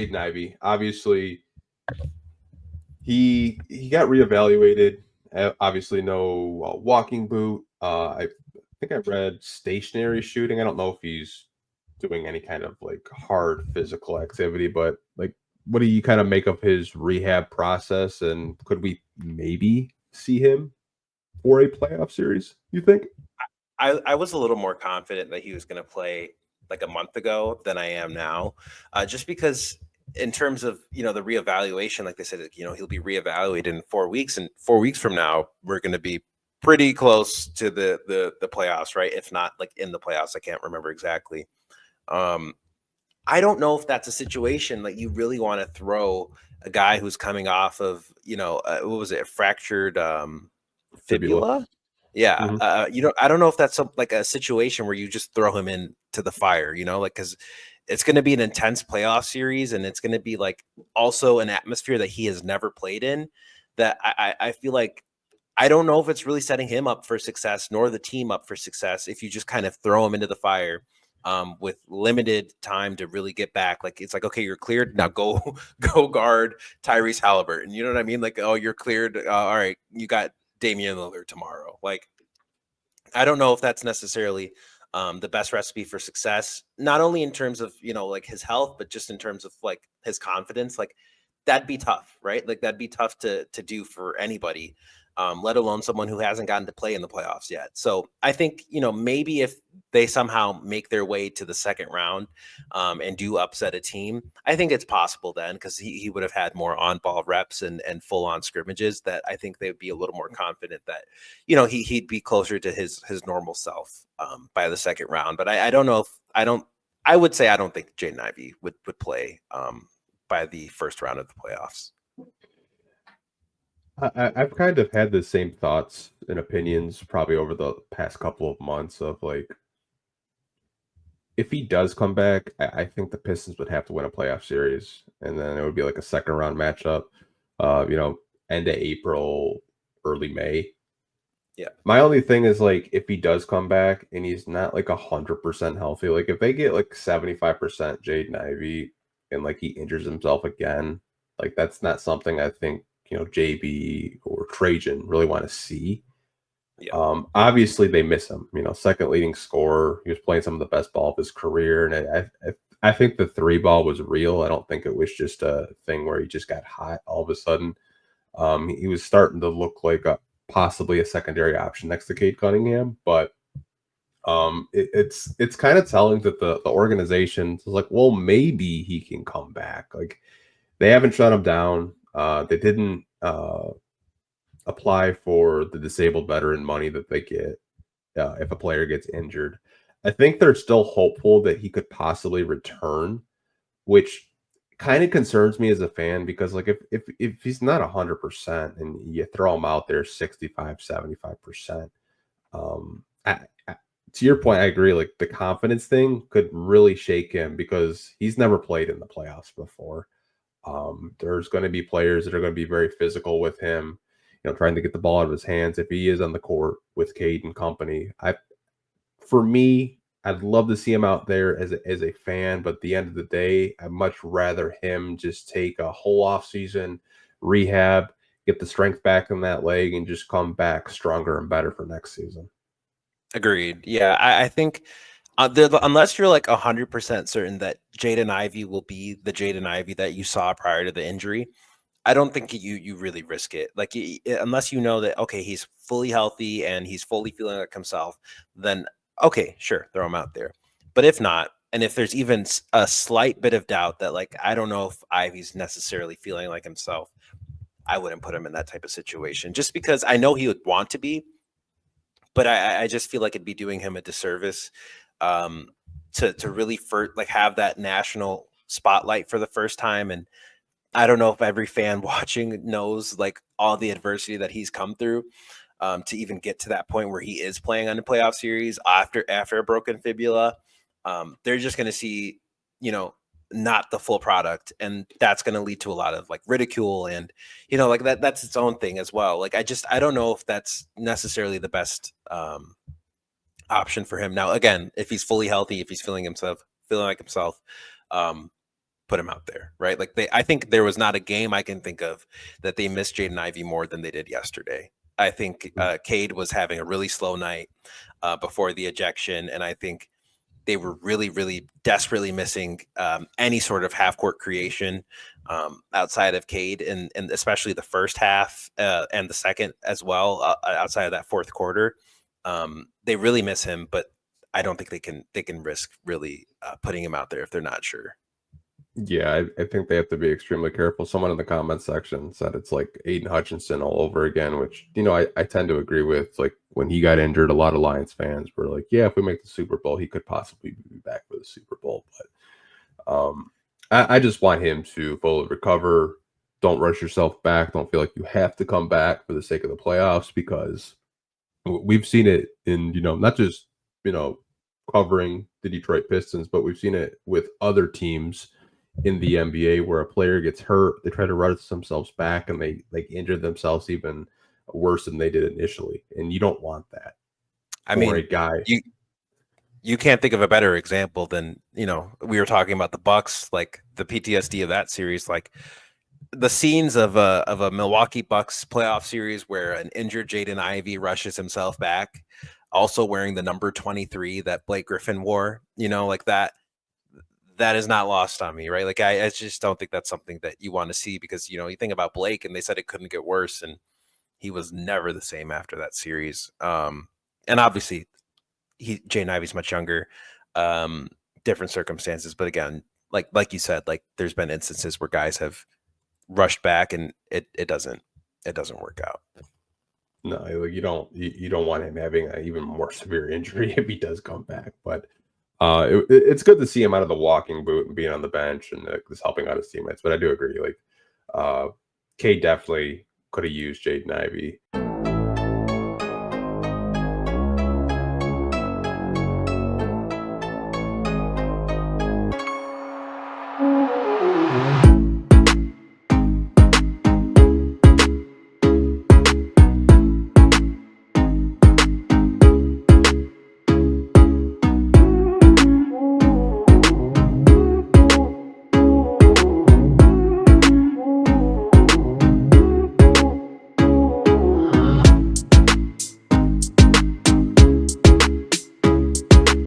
Jaden Ivey. Obviously, he got reevaluated. Obviously, no walking boot. I think I read stationary shooting. I don't know if he's doing any kind of like hard physical activity, but like, what do you kind of make of his rehab process? And could we maybe see him for a playoff series? You think? I was a little more confident that he was going to play like a month ago than I am now, just because in terms of the reevaluation, like they said, he'll be reevaluated in 4 weeks, and 4 weeks from now we're going to be pretty close to the playoffs, right? If not like in the playoffs, I can't remember exactly. Um, I don't know if that's a situation like you really want to throw a guy who's coming off of what was it, a fractured Fibula. fibula. Yeah, Hmm. I don't know if that's like a situation where you just throw him into the fire, like because it's going to be an intense playoff series, and it's going to be like also an atmosphere that he has never played in. That I feel like I don't know if it's really setting him up for success nor the team up for success if you just kind of throw him into the fire with limited time to really get back. Like it's like, okay, you're cleared now. Go go guard Tyrese Halliburton. You know what I mean? Like, oh, you're cleared. All right, you got Damian Lillard tomorrow. Like, I don't know if that's necessarily the best recipe for success, not only in terms of, like his health, but just in terms of like his confidence. Like, that'd be tough, right? Like, that'd be tough to do for anybody, let alone someone who hasn't gotten to play in the playoffs yet. So I think, maybe if they somehow make their way to the second round and do upset a team, I think it's possible then because he would have had more on ball reps and full on scrimmages that I think they'd be a little more confident that he'd be closer to his normal self by the second round. But I don't know if I would say I don't think Jaden Ivey would play by the first round of the playoffs. I've kind of had the same thoughts and opinions probably over the past couple of months of like, if he does come back, I think the Pistons would have to win a playoff series, and then it would be like a second round matchup. You know, end of April, early May. Yeah. My only thing is like, if he does come back and he's not like 100% healthy, like if they get like 75% Jaden Ivey and like he injures himself again, like that's not something I think JB or Trajan really want to see. Yeah. Obviously they miss him. Second leading scorer. He was playing some of the best ball of his career, and I think the three ball was real. I don't think it was just a thing where he just got hot all of a sudden. He was starting to look like possibly a secondary option next to Cade Cunningham, but it's kind of telling that the organization is like, well, maybe he can come back. Like they haven't shut him down. They didn't apply for the disabled veteran money that they get if a player gets injured. I think they're still hopeful that he could possibly return, which kind of concerns me as a fan because like if he's not 100% and you throw him out there 65, 75%, I to your point, I agree. Like the confidence thing could really shake him because he's never played in the playoffs before. There's going to be players that are going to be very physical with him, trying to get the ball out of his hands if he is on the court with Cade and company. For me, I'd love to see him out there as a fan, but at the end of the day, I'd much rather him just take a whole off season, rehab, get the strength back in that leg, and just come back stronger and better for next season. Agreed. Yeah, I think unless you're like 100% certain that Jaden Ivey will be the Jaden Ivey that you saw prior to the injury, I don't think you really risk it. Like unless you know that okay, he's fully healthy and he's fully feeling like himself, then okay, sure, throw him out there. But if not, and if there's even a slight bit of doubt that like I don't know if Ivy's necessarily feeling like himself, I wouldn't put him in that type of situation just because I know he would want to be, but I just feel like it'd be doing him a disservice um, to really like have that national spotlight for the first time. And I don't know if every fan watching knows like all the adversity that he's come through to even get to that point where he is playing on the playoff series after a broken fibula. They're just going to see, not the full product, and that's going to lead to a lot of like ridicule and like that's its own thing as well. Like I don't know if that's necessarily the best option for him now. Again, if he's fully healthy, if he's feeling like himself, um, put him out there, right? Like I think there was not a game I can think of that they missed Jaden Ivey more than they did yesterday. I think Cade was having a really slow night before the ejection, and I think they were really, really desperately missing any sort of half court creation outside of Cade, and especially the first half and the second as well, outside of that fourth quarter. They really miss him, but I don't think they can risk really putting him out there if they're not sure. Yeah, I think they have to be extremely careful. Someone in the comment section said it's like Aiden Hutchinson all over again, which, I tend to agree with. Like when he got injured, a lot of Lions fans were like, yeah, if we make the Super Bowl, he could possibly be back for the Super Bowl. But I just want him to fully recover. Don't rush yourself back. Don't feel like you have to come back for the sake of the playoffs, because we've seen it in, not just, covering the Detroit Pistons, but we've seen it with other teams in the NBA where a player gets hurt, they try to rush themselves back and they like injure themselves even worse than they did initially. And you don't want that. I mean, a guy. You can't think of a better example than, we were talking about the Bucks, like the PTSD of that series, like the scenes of a Milwaukee Bucks playoff series where an injured Jaden Ivey rushes himself back, also wearing the number 23 that Blake Griffin wore, like that is not lost on me, right? Like I just don't think that's something that you want to see, because you think about Blake and they said it couldn't get worse, and he was never the same after that series. And obviously Jaden Ivey's much younger, different circumstances, but again, like you said, like there's been instances where guys have rushed back and it doesn't work out. No, like you don't want him having an even more severe injury if he does come back. But it's good to see him out of the walking boot and being on the bench and just helping out his teammates. But I do agree, like Cade definitely could have used Jaden Ivey.